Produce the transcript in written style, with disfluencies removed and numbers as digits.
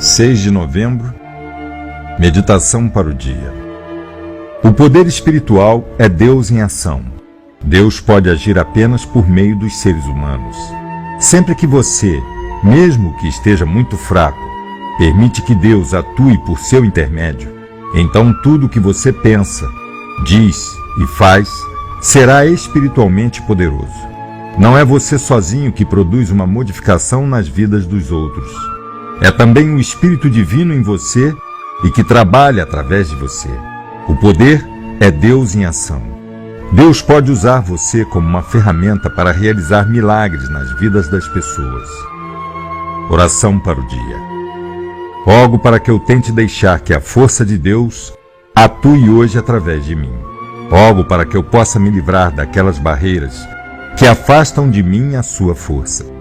6 de novembro, meditação para o dia. O poder espiritual é Deus em ação. Deus pode agir apenas por meio dos seres humanos. Sempre que você, mesmo que esteja muito fraco, permite que Deus atue por seu intermédio, então tudo o que você pensa, diz e faz será espiritualmente poderoso. Não é você sozinho que produz uma modificação nas vidas dos outros. É também o Espírito Divino em você e que trabalha através de você. O poder é Deus em ação. Deus pode usar você como uma ferramenta para realizar milagres nas vidas das pessoas. Oração para o dia. Rogo para que eu tente deixar que a força de Deus atue hoje através de mim. Rogo para que eu possa me livrar daquelas barreiras que afastam de mim a sua força.